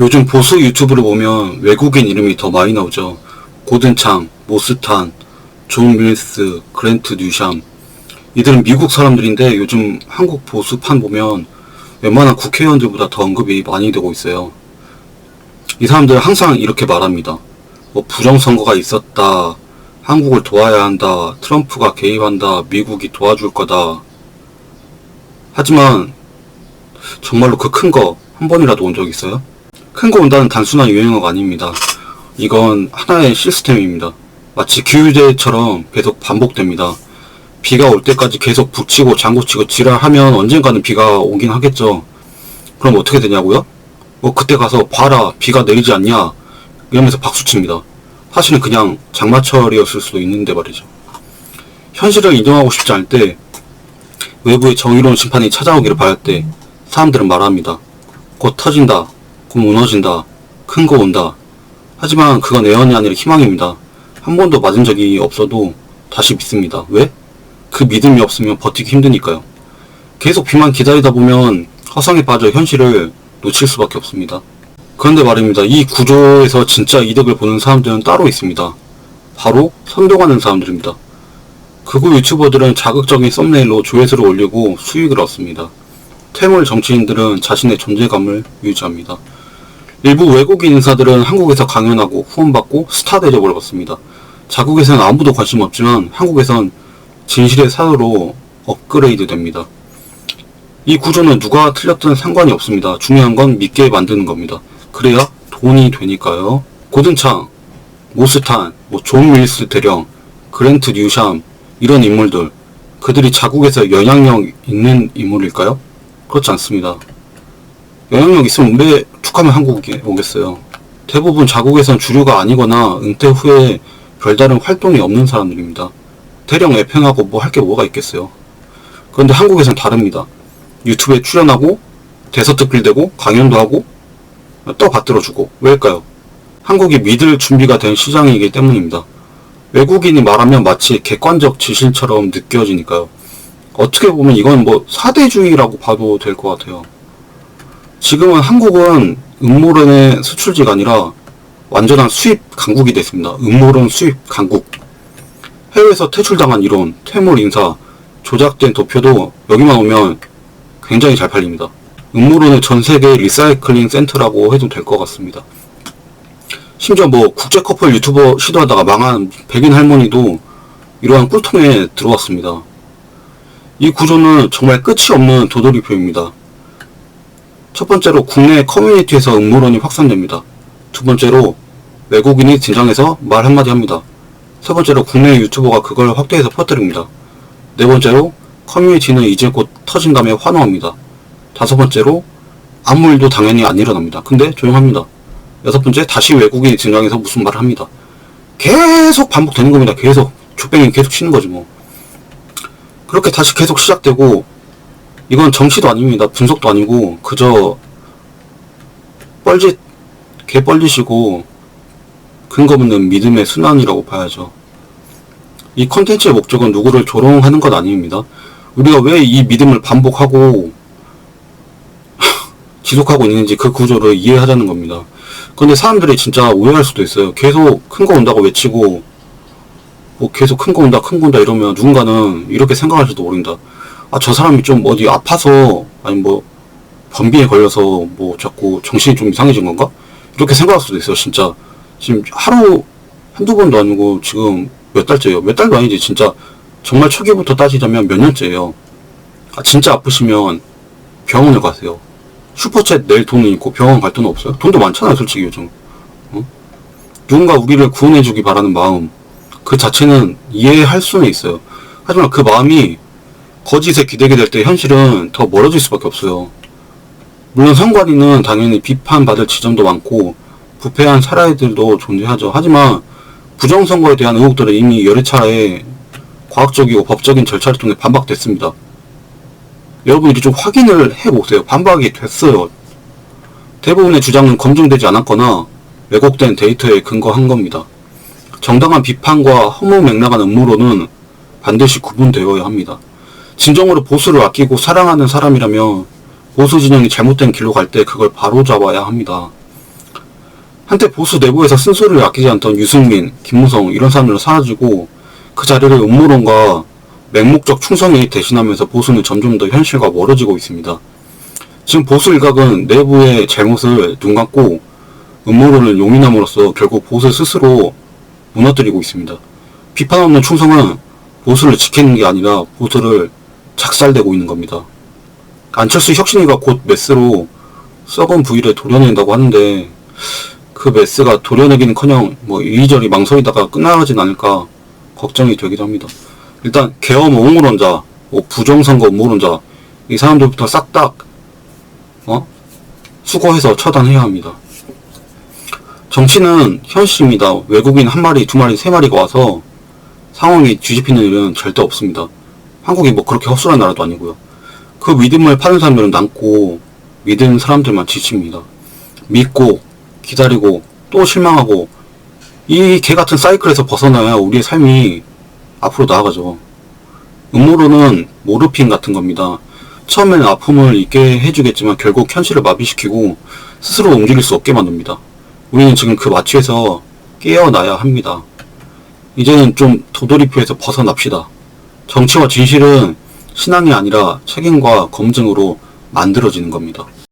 요즘 보수 유튜브를 보면 외국인 이름이 더 많이 나오죠. 고든 참, 모스탄, 존 밀스, 그랜트 뉴샴. 이들은 미국 사람들인데 요즘 한국 보수판 보면 웬만한 국회의원들보다 더 언급이 많이 되고 있어요. 이 사람들 항상 이렇게 말합니다. 뭐 부정선거가 있었다, 한국을 도와야 한다, 트럼프가 개입한다, 미국이 도와줄 거다. 하지만 정말로 그 큰 거 한 번이라도 온 적 있어요? 큰 거 온다는 단순한 유행어가 아닙니다. 이건 하나의 시스템입니다. 마치 기후제처럼 계속 반복됩니다. 비가 올 때까지 계속 북치고 장구치고 지랄하면 언젠가는 비가 오긴 하겠죠. 그럼 어떻게 되냐고요? 뭐 그때 가서 봐라 비가 내리지 않냐 이러면서 박수칩니다. 사실은 그냥 장마철이었을 수도 있는데 말이죠. 현실을 인정하고 싶지 않을 때, 외부의 정의로운 심판이 찾아오기를 바랄 때 사람들은 말합니다. 곧 터진다, 곧 무너진다, 큰 거 온다. 하지만 그건 애언이 아니라 희망입니다. 한 번도 맞은 적이 없어도 다시 믿습니다. 왜? 그 믿음이 없으면 버티기 힘드니까요. 계속 비만 기다리다 보면 허상에 빠져 현실을 놓칠 수밖에 없습니다. 그런데 말입니다. 이 구조에서 진짜 이득을 보는 사람들은 따로 있습니다. 바로 선동하는 사람들입니다. 극우 유튜버들은 자극적인 썸네일로 조회수를 올리고 수익을 얻습니다. 퇴물 정치인들은 자신의 존재감을 유지합니다. 일부 외국인 인사들은 한국에서 강연하고 후원받고 스타 대접을 받습니다. 자국에서는 아무도 관심 없지만 한국에선 진실의 사도로 업그레이드 됩니다. 이 구조는 누가 틀렸든 상관이 없습니다. 중요한 건 믿게 만드는 겁니다. 그래야 돈이 되니까요. 고든창, 모스탄, 존 밀스 대령, 그랜트 뉴샴 이런 인물들, 그들이 자국에서 영향력 있는 인물일까요? 그렇지 않습니다. 영향력 있으면 왜 툭하면 한국에 오겠어요. 대부분 자국에선 주류가 아니거나 은퇴 후에 별다른 활동이 없는 사람들입니다. 대령 애평하고 뭐 할 게 뭐가 있겠어요. 그런데 한국에선 다릅니다. 유튜브에 출연하고 대서특필되고 강연도 하고 또 받들어주고. 왜일까요? 한국이 믿을 준비가 된 시장이기 때문입니다. 외국인이 말하면 마치 객관적 지실처럼 느껴지니까요. 어떻게 보면 이건 뭐 사대주의라고 봐도 될 것 같아요. 지금은 한국은 음모론의 수출지가 아니라 완전한 수입 강국이 됐습니다. 음모론 수입 강국. 해외에서 퇴출당한 이론, 퇴물 인사, 조작된 도표도 여기만 오면 굉장히 잘 팔립니다. 음모론의 전세계 리사이클링 센터라고 해도 될 것 같습니다. 심지어 뭐 국제 커플 유튜버 시도하다가 망한 백인 할머니도 이러한 꿀통에 들어왔습니다. 이 구조는 정말 끝이 없는 도돌이표입니다. 첫 번째로 국내 커뮤니티에서 음모론이 확산됩니다. 두 번째로 외국인이 등장해서 말 한마디 합니다. 세 번째로 국내 유튜버가 그걸 확대해서 퍼뜨립니다. 네 번째로 커뮤니티는 이제 곧 터진다며 환호합니다. 다섯 번째로 아무 일도 당연히 안 일어납니다. 근데 조용합니다. 여섯 번째 다시 외국인이 등장해서 무슨 말을 합니다. 계속 반복되는 겁니다. 계속 족뱅이 계속 치는 거지 뭐. 그렇게 다시 계속 시작되고, 이건 정치도 아닙니다. 분석도 아니고 그저 개뻘짓이고 근거 없는 믿음의 순환이라고 봐야죠. 이 컨텐츠의 목적은 누구를 조롱하는 것 아닙니다. 우리가 왜 이 믿음을 반복하고 지속하고 있는지 그 구조를 이해하자는 겁니다. 그런데 사람들이 진짜 오해할 수도 있어요. 계속 큰 거 온다고 외치고 뭐 계속 큰 거 온다 이러면 누군가는 이렇게 생각할지도 모른다. 아, 저 사람이 좀 어디 아파서 아니 뭐 변비에 걸려서 뭐 자꾸 정신이 좀 이상해진 건가? 이렇게 생각할 수도 있어요. 진짜 지금 하루 한두 번도 아니고 지금 몇 달째예요. 몇 달도 아니지. 진짜 정말 초기부터 따지자면 몇 년째예요. 아, 진짜 아프시면 병원을 가세요. 슈퍼챗 낼 돈은 있고 병원 갈 돈은 없어요? 돈도 많잖아요, 솔직히 요즘. 누군가 우리를 구원해주기 바라는 마음, 그 자체는 이해할 수는 있어요. 하지만 그 마음이 거짓에 기대게 될 때 현실은 더 멀어질 수밖에 없어요. 물론 선관위는 당연히 비판받을 지점도 많고 부패한 사례들도 존재하죠. 하지만 부정선거에 대한 의혹들은 이미 여러 차례 과학적이고 법적인 절차를 통해 반박됐습니다. 여러분들이 좀 확인을 해보세요. 반박이 됐어요. 대부분의 주장은 검증되지 않았거나 왜곡된 데이터에 근거한 겁니다. 정당한 비판과 허무맹랑한 음모론은 반드시 구분되어야 합니다. 진정으로 보수를 아끼고 사랑하는 사람이라면 보수 진영이 잘못된 길로 갈 때 그걸 바로잡아야 합니다. 한때 보수 내부에서 쓴소리를 아끼지 않던 유승민, 김무성 이런 사람들은 사라지고 그 자리를 음모론과 맹목적 충성이 대신하면서 보수는 점점 더 현실과 멀어지고 있습니다. 지금 보수 일각은 내부의 잘못을 눈 감고 음모론을 용인함으로써 결국 보수 스스로 무너뜨리고 있습니다. 비판 없는 충성은 보수를 지키는 게 아니라 보수를 작살내고 있는 겁니다. 안철수 혁신위가 곧 메스로 썩은 부위를 도려낸다고 하는데 그 메스가 도려내기는커녕 이리저리 망설이다가 끝나가진 않을까 걱정이 되기도 합니다. 일단 계엄 옹호론자, 부정선거 음모론자 이 사람들부터 싹다 수거해서 처단해야 합니다. 정치는 현실입니다. 외국인 한 마리, 두 마리, 세 마리가 와서 상황이 뒤집히는 일은 절대 없습니다. 한국이 그렇게 헛술한 나라도 아니고요. 그 믿음을 파는 사람들은 남고 믿은 사람들만 지칩니다. 믿고 기다리고 또 실망하고 이 개같은 사이클에서 벗어나야 우리의 삶이 앞으로 나아가죠. 음모론은 모르핀 같은 겁니다. 처음에는 아픔을 잊게 해주겠지만 결국 현실을 마비시키고 스스로 움직일 수 없게 만듭니다. 우리는 지금 그 마취에서 깨어나야 합니다. 이제는 좀 도돌이표에서 벗어납시다. 정치와 진실은 신앙이 아니라 책임과 검증으로 만들어지는 겁니다.